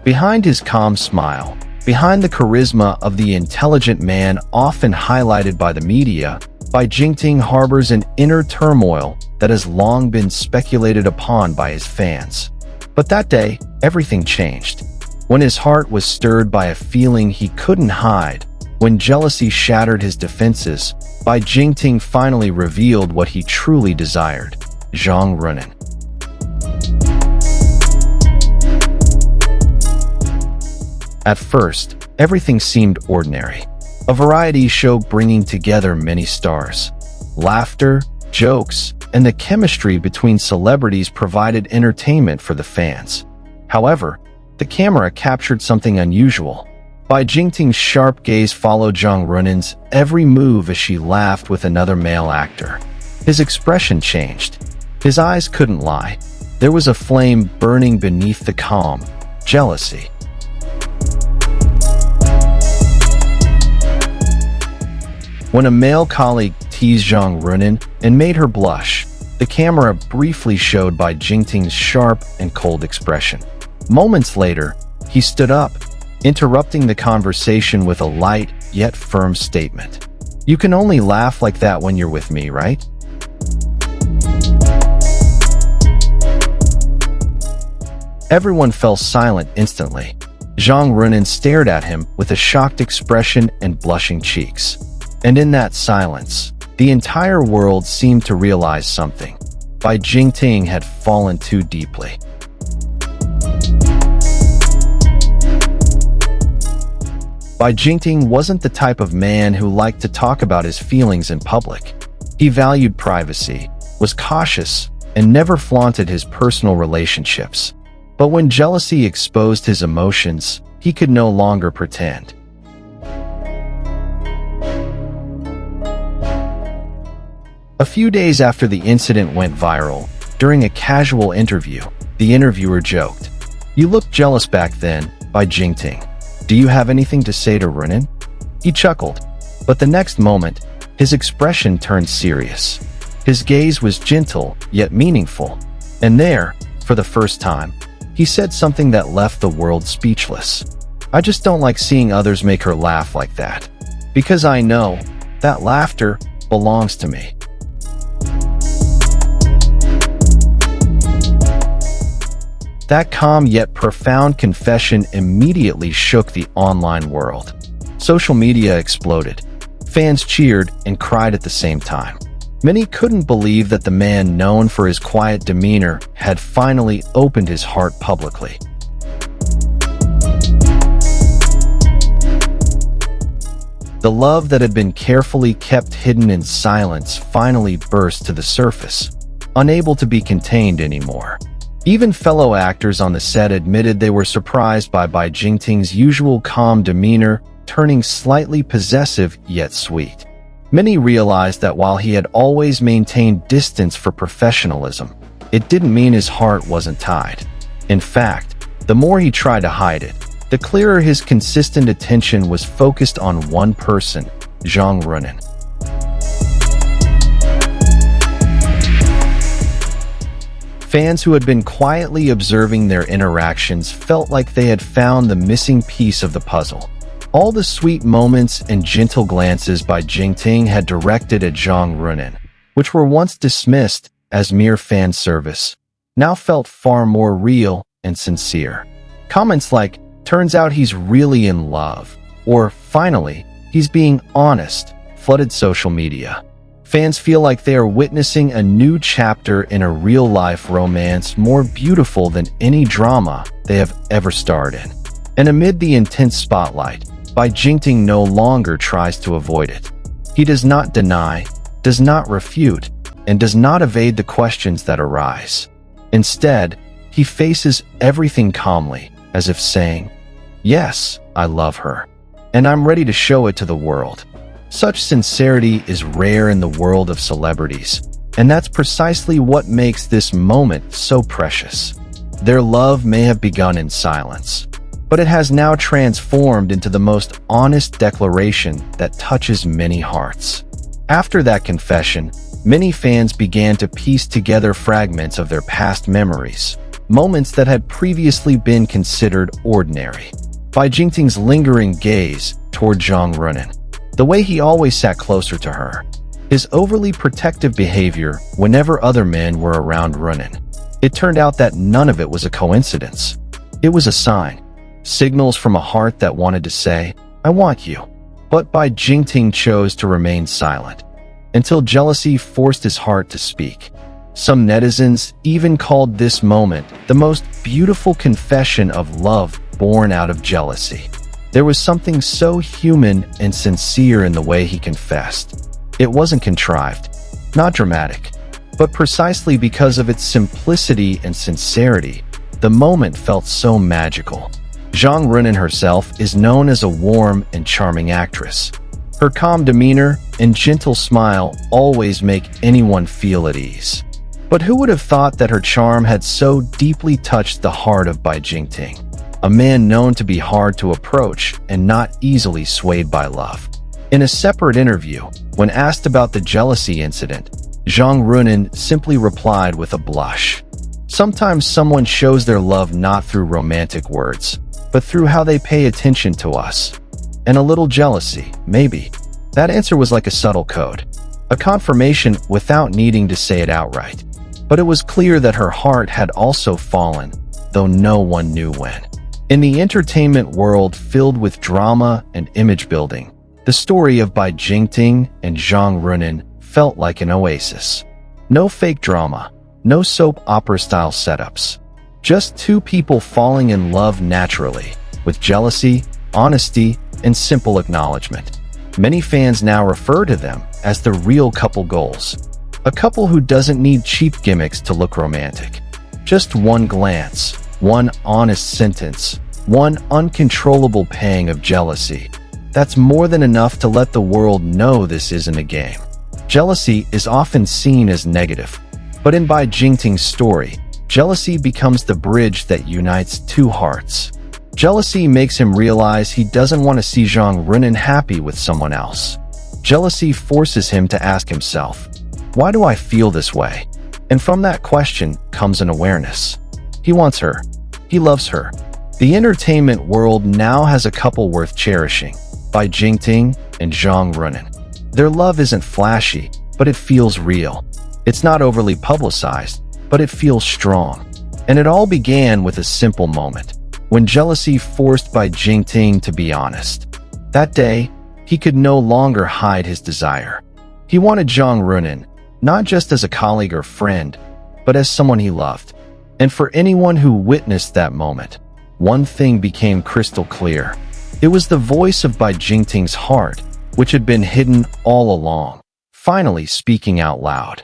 Behind his calm smile, behind the charisma of the intelligent man often highlighted by the media, Bai Jingting harbors an inner turmoil that has long been speculated upon by his fans. But that day, everything changed. When his heart was stirred by a feeling he couldn't hide, when jealousy shattered his defenses, Bai Jingting finally revealed what he truly desired: Zhang Ruonan. At first, everything seemed ordinary. A variety show bringing together many stars. Laughter, jokes, and the chemistry between celebrities provided entertainment for the fans. However, the camera captured something unusual. Bai Jingting's sharp gaze followed Zhang Ruonan's every move as she laughed with another male actor. His expression changed. His eyes couldn't lie. There was a flame burning beneath the calm: jealousy. When a male colleague teased Zhang Ruonan and made her blush, the camera briefly showed Bai Jingting's sharp and cold expression. Moments later, he stood up, interrupting the conversation with a light yet firm statement. "You can only laugh like that when you're with me, right?" Everyone fell silent instantly. Zhang Ruonan stared at him with a shocked expression and blushing cheeks. And in that silence, the entire world seemed to realize something. Bai Jingting had fallen too deeply. Bai Jingting wasn't the type of man who liked to talk about his feelings in public. He valued privacy, was cautious, and never flaunted his personal relationships. But when jealousy exposed his emotions, he could no longer pretend. A few days after the incident went viral, during a casual interview, the interviewer joked, "You looked jealous back then, Bai Jingting. Do you have anything to say to Ruonan?" He chuckled, but the next moment, his expression turned serious. His gaze was gentle yet meaningful, and there, for the first time, he said something that left the world speechless. "I just don't like seeing others make her laugh like that, because I know that laughter belongs to me." That calm yet profound confession immediately shook the online world. Social media exploded. Fans cheered and cried at the same time. Many couldn't believe that the man known for his quiet demeanor had finally opened his heart publicly. The love that had been carefully kept hidden in silence finally burst to the surface, unable to be contained anymore. Even fellow actors on the set admitted they were surprised by Bai Jingting's usual calm demeanor turning slightly possessive yet sweet. Many realized that while he had always maintained distance for professionalism, it didn't mean his heart wasn't tied. In fact, the more he tried to hide it, the clearer his consistent attention was focused on one person: Zhang Ruonan. Fans who had been quietly observing their interactions felt like they had found the missing piece of the puzzle. All the sweet moments and gentle glances Bai Jingting had directed at Zhang Ruonan, which were once dismissed as mere fan service, now felt far more real and sincere. Comments like, "Turns out he's really in love," or "Finally, he's being honest," flooded social media. Fans feel like they are witnessing a new chapter in a real-life romance more beautiful than any drama they have ever starred in. And amid the intense spotlight, Bai Jingting no longer tries to avoid it. He does not deny, does not refute, and does not evade the questions that arise. Instead, he faces everything calmly, as if saying, "Yes, I love her, and I'm ready to show it to the world." Such sincerity is rare in the world of celebrities, and that's precisely what makes this moment so precious. Their love may have begun in silence, but it has now transformed into the most honest declaration that touches many hearts. After that confession, many fans began to piece together fragments of their past memories, moments that had previously been considered ordinary. Bai Jingting's lingering gaze toward Zhang Ruonan, the way he always sat closer to her, his overly protective behavior whenever other men were around Ruonan. It turned out that none of it was a coincidence. It was a sign, signals from a heart that wanted to say, "I want you." But Bai Jingting chose to remain silent, until jealousy forced his heart to speak. Some netizens even called this moment the most beautiful confession of love born out of jealousy. There was something so human and sincere in the way he confessed. It wasn't contrived, not dramatic, but precisely because of its simplicity and sincerity, the moment felt so magical. Zhang Ruonan herself is known as a warm and charming actress. Her calm demeanor and gentle smile always make anyone feel at ease. But who would have thought that her charm had so deeply touched the heart of Bai Jingting, a man known to be hard to approach and not easily swayed by love? In a separate interview, when asked about the jealousy incident, Zhang Ruonan simply replied with a blush. Sometimes someone shows their love not through romantic words, but through how they pay attention to us. And a little jealousy, maybe. That answer was like a subtle code, a confirmation without needing to say it outright. But it was clear that her heart had also fallen, though no one knew when. In the entertainment world filled with drama and image building, the story of Bai Jingting and Zhang Ruonan felt like an oasis. No fake drama, no soap opera-style setups. Just two people falling in love naturally, with jealousy, honesty, and simple acknowledgement. Many fans now refer to them as the real couple goals. A couple who doesn't need cheap gimmicks to look romantic. Just one glance, one honest sentence, one uncontrollable pang of jealousy. That's more than enough to let the world know this isn't a game. Jealousy is often seen as negative, but in Bai Jingting's story, jealousy becomes the bridge that unites two hearts. Jealousy makes him realize he doesn't want to see Zhang Ruonan happy with someone else. Jealousy forces him to ask himself, why do I feel this way? And from that question comes an awareness. He wants her. He loves her. The entertainment world now has a couple worth cherishing, Bai Jingting and Zhang Ruonan. Their love isn't flashy, but it feels real. It's not overly publicized, but it feels strong. And it all began with a simple moment, when jealousy forced Bai Jingting to be honest. That day, he could no longer hide his desire. He wanted Zhang Ruonan, not just as a colleague or friend, but as someone he loved. And for anyone who witnessed that moment, one thing became crystal clear. It was the voice of Bai Jingting's heart, which had been hidden all along, finally speaking out loud.